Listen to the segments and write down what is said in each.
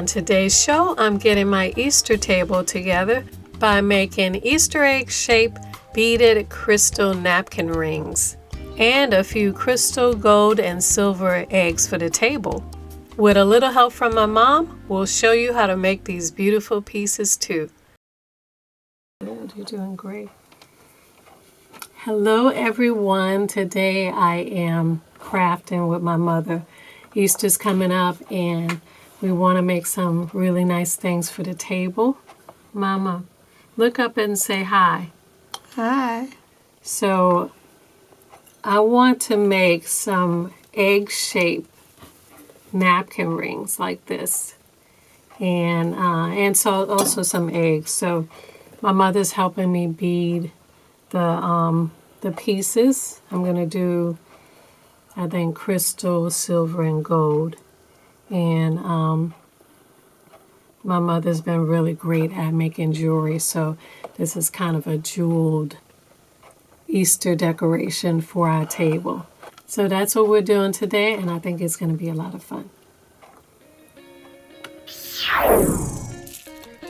today's show, I'm getting my Easter table together by making Easter egg shaped beaded crystal napkin rings and a few crystal, gold, and silver eggs for the table. With a little help from my mom, we'll show you how to make these beautiful pieces too. You're doing great. Hello everyone. Today I am crafting with my mother. Easter's coming up and we want to make some really nice things for the table. Mama, look up and say hi. Hi. So I want to make some egg-shaped napkin rings like this, and so also some eggs. So my mother's helping me bead the pieces. I'm gonna do, I think, crystal, silver, and gold. And my mother's been really great at making jewelry, so this is kind of a jeweled Easter decoration for our table. So that's what we're doing today, and I think it's going to be a lot of fun.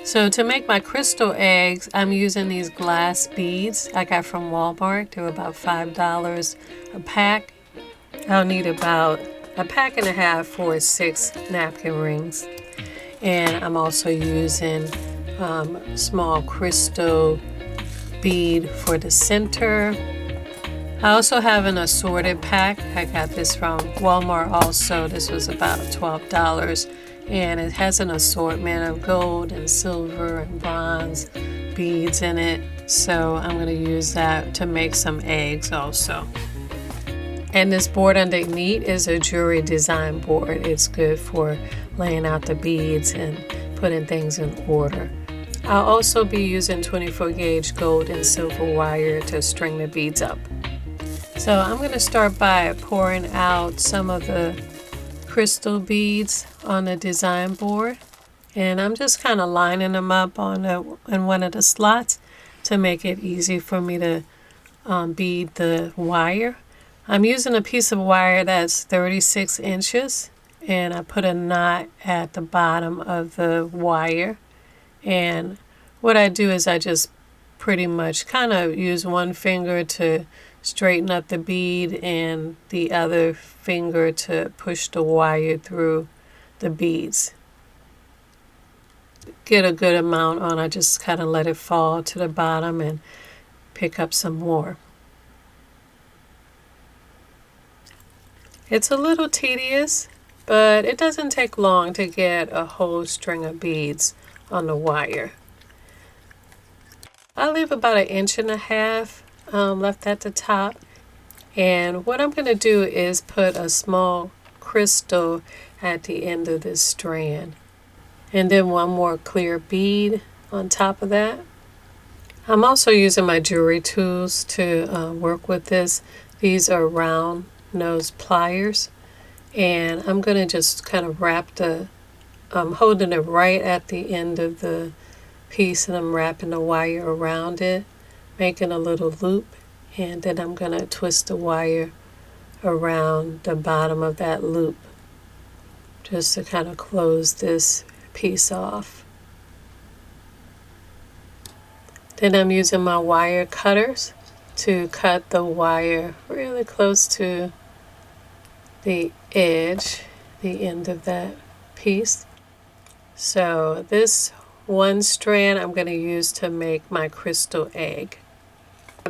So to make my crystal eggs, I'm using these glass beads I got from Walmart. They were about $5 a pack. I'll need about a pack and a half for 6 napkin rings. And I'm also using small crystal bead for the center. I also have an assorted pack. I got this from Walmart also. This was about $12. And it has an assortment of gold and silver and bronze beads in it. So I'm going to use that to make some eggs also. And this board underneath is a jewelry design board. It's good for laying out the beads and putting things in order. I'll also be using 24 gauge gold and silver wire to string the beads up. So I'm going to start by pouring out some of the crystal beads on the design board, and I'm just kind of lining them up in one of the slots to make it easy for me to bead the wire. I'm using a piece of wire that's 36 inches, and I put a knot at the bottom of the wire. And what I do is I just pretty much kind of use one finger to straighten up the bead and the other finger to push the wire through the beads. Get a good amount on. I just kind of let it fall to the bottom and pick up some more. It's a little tedious, but it doesn't take long to get a whole string of beads on the wire. I leave about 1.5 inches left at the top, and what I'm going to do is put a small crystal at the end of this strand, and then one more clear bead on top of that. I'm also using my jewelry tools to work with this. These are round nose pliers, and I'm going to just kind of wrap I'm holding it right at the end of the piece, and I'm wrapping the wire around it, making a little loop, and then I'm going to twist the wire around the bottom of that loop just to kind of close this piece off. Then I'm using my wire cutters to cut the wire really close to the edge, the end of that piece. So this one strand I'm going to use to make my crystal egg.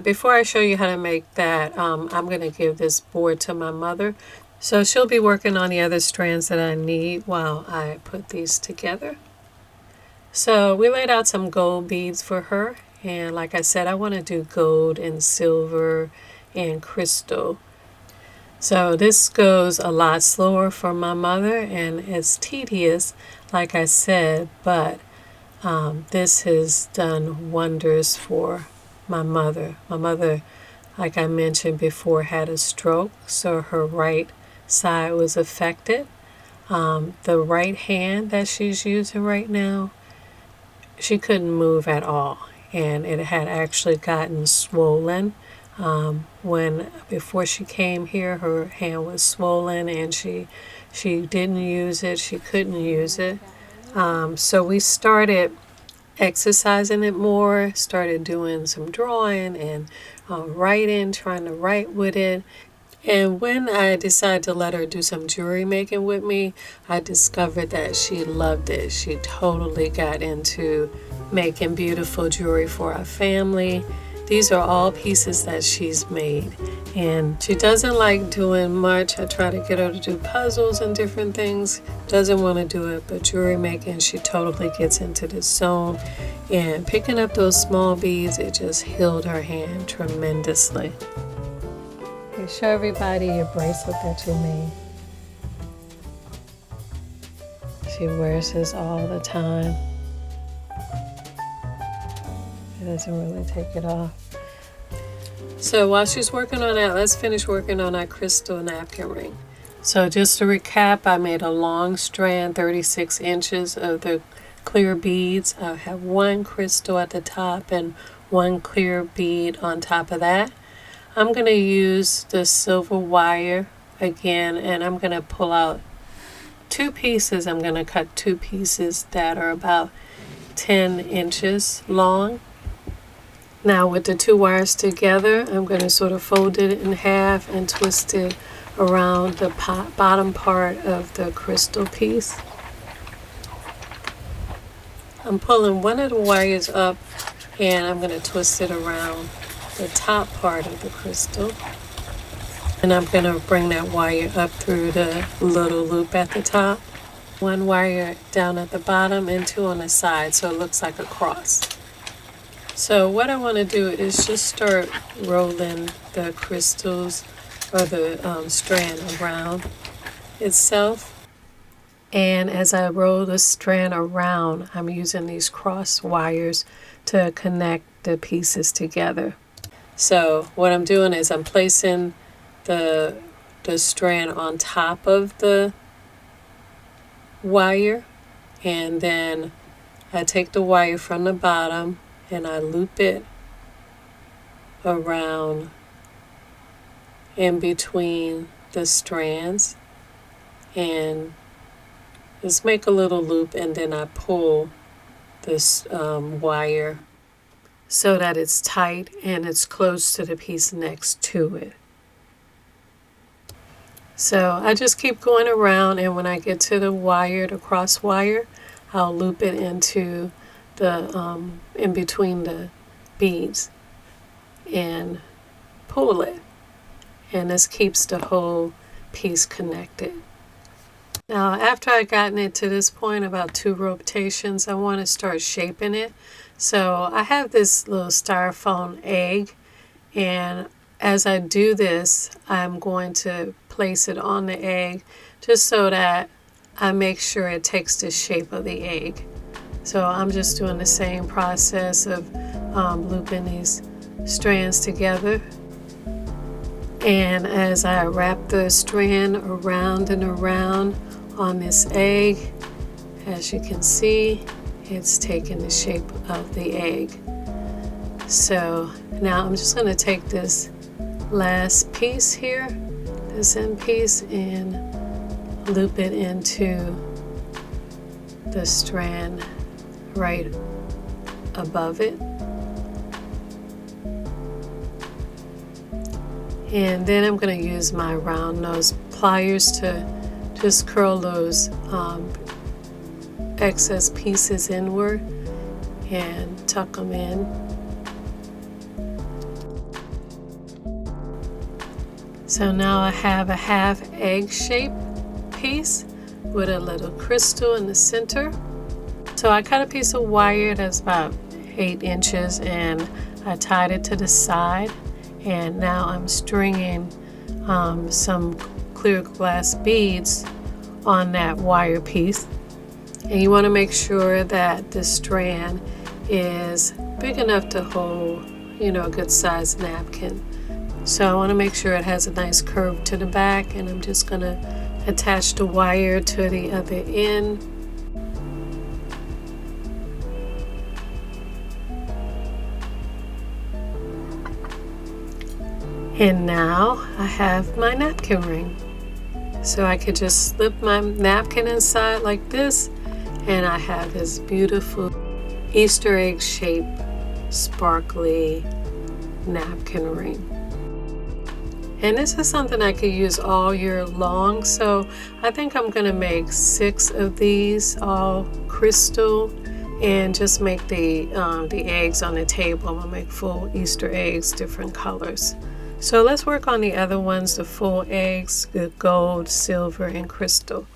Before I show you how to make that, I'm going to give this board to my mother. So she'll be working on the other strands that I need while I put these together. So we laid out some gold beads for her. And like I said, I want to do gold and silver and crystal. So this goes a lot slower for my mother, and it's tedious, like I said, but this has done wonders for my mother. My mother, like I mentioned before, had a stroke, so her right side was affected. The right hand that she's using right now, she couldn't move at all, and it had actually gotten swollen. Before she came here, her hand was swollen, and she didn't use it. She couldn't use it. So we started exercising it more, started doing some drawing and writing, trying to write with it. And when I decided to let her do some jewelry making with me, I discovered that she loved it. She totally got into making beautiful jewelry for our family. These are all pieces that she's made. And she doesn't like doing much. I try to get her to do puzzles and different things. Doesn't want to do it, but jewelry making, she totally gets into the zone. And picking up those small beads, it just healed her hand tremendously. You show everybody your bracelet that you made. She wears this all the time. She doesn't really take it off. So while she's working on that, let's finish working on our crystal napkin ring. So just to recap, I made a long strand, 36 inches of the clear beads. I have one crystal at the top and one clear bead on top of that. I'm going to use the silver wire again, and I'm going to pull out two pieces. I'm going to cut two pieces that are about 10 inches long. Now with the two wires together, I'm going to sort of fold it in half and twist it around the bottom part of the crystal piece. I'm pulling one of the wires up and I'm going to twist it around the top part of the crystal. And I'm going to bring that wire up through the little loop at the top. One wire down at the bottom and two on the side so it looks like a cross. So what I want to do is just start rolling the crystals or the strand around itself. And as I roll the strand around, I'm using these cross wires to connect the pieces together. So what I'm doing is I'm placing the strand on top of the wire, and then I take the wire from the bottom and I loop it around in between the strands and just make a little loop, and then I pull this wire so that it's tight and it's close to the piece next to it. So I just keep going around, and when I get to the wire, the cross wire, I'll loop it into the in between the beads and pull it, and this keeps the whole piece connected. Now after I've gotten it to this point, about 2 rotations, I want to start shaping it. So I have this little styrofoam egg, and as I do this, I'm going to place it on the egg just so that I make sure it takes the shape of the egg. So I'm just doing the same process of looping these strands together. And as I wrap the strand around and around on this egg, as you can see, it's taking the shape of the egg. So now I'm just going to take this last piece here, this end piece, and loop it into the strand right above it. And then I'm going to use my round nose pliers to just curl those excess pieces inward and tuck them in. So now I have a half egg shaped piece with a little crystal in the center. So I cut a piece of wire that's about 8 inches and I tied it to the side, and now I'm stringing some clear glass beads on that wire piece. And you want to make sure that the strand is big enough to hold, a good sized napkin. So I want to make sure it has a nice curve to the back, and I'm just going to attach the wire to the other end. And now I have my napkin ring. So I could just slip my napkin inside like this, And I have this beautiful Easter egg shaped sparkly napkin ring. And this is something I could use all year long, so I think I'm going to make 6 of these, all crystal, and just make the eggs on the table. I'm going to make full Easter eggs, different colors. So let's work on the other ones, the full eggs, the gold, silver, and crystal.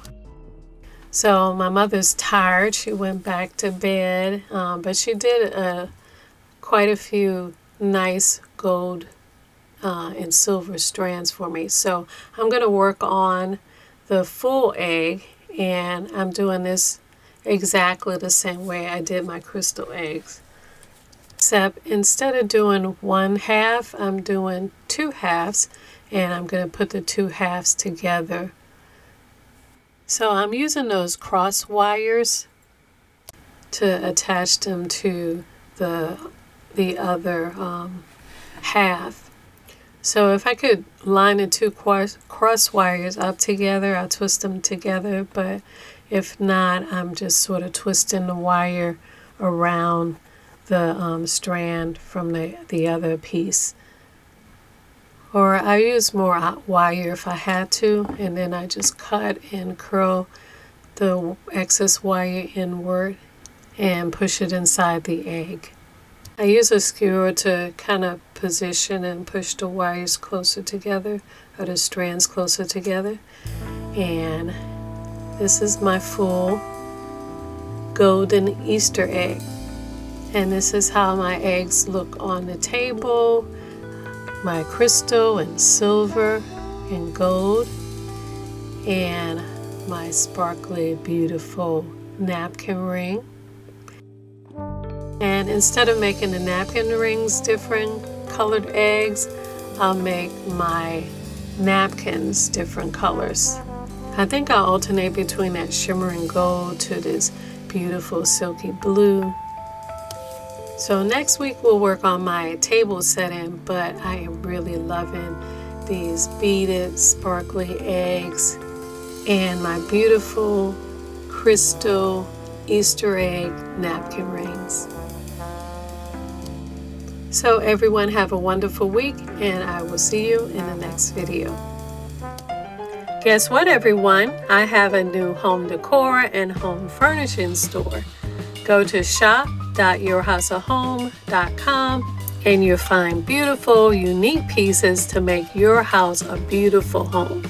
So my mother's tired. She went back to bed, but she did quite a few nice gold and silver strands for me. So I'm going to work on the full egg, and I'm doing this exactly the same way I did my crystal eggs. Except instead of doing 1/2, I'm doing 2/2, and I'm going to put the 2/2 together. So I'm using those cross wires to attach them to the other half. So if I could line the 2 cross wires up together, I'll twist them together, but if not, I'm just sort of twisting the wire around the strand from the other piece. Or I use more wire if I had to, and then I just cut and curl the excess wire inward and push it inside the egg. I use a skewer to kind of position and push the wires closer together, or the strands closer together. And this is my full golden Easter egg. And this is how my eggs look on the table. My crystal and silver and gold, and my sparkly, beautiful napkin ring. And instead of making the napkin rings different colored eggs, I'll make my napkins different colors. I think I'll alternate between that shimmering gold to this beautiful silky blue. So next week we'll work on my table setting, but I am really loving these beaded sparkly eggs and my beautiful crystal Easter egg napkin rings. So everyone have a wonderful week, and I will see you in the next video. Guess what, everyone? I have a new home decor and home furnishing store. Go to shop.yourhouseofhome.com and you'll find beautiful, unique pieces to make your house a beautiful home.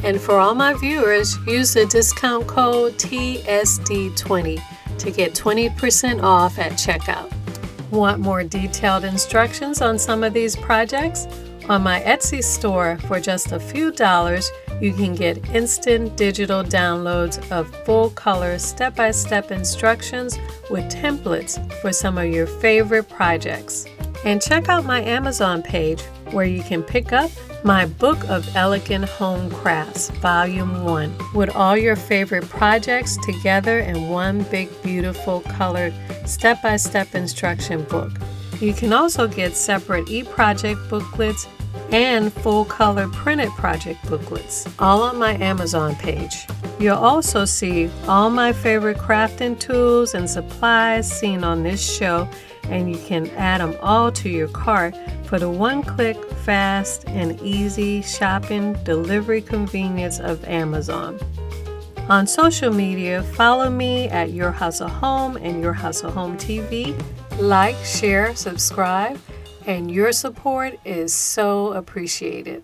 And for all my viewers, use the discount code TSD20 to get 20% off at checkout. Want more detailed instructions on some of these projects? On my Etsy store, for just a few dollars, you can get instant digital downloads of full color step-by-step instructions with templates for some of your favorite projects. And check out my Amazon page where you can pick up my Book of Elegant Home Crafts, Volume 1, with all your favorite projects together in one big, beautiful, colored, step-by-step instruction book. You can also get separate e-project booklets and full-color printed project booklets, all on my Amazon page. You'll also see all my favorite crafting tools and supplies seen on this show, and you can add them all to your cart for the one-click, fast, and easy shopping delivery convenience of Amazon. On social media, follow me at Your House of Home and Your House of Home TV. Like, share, subscribe, and your support is so appreciated.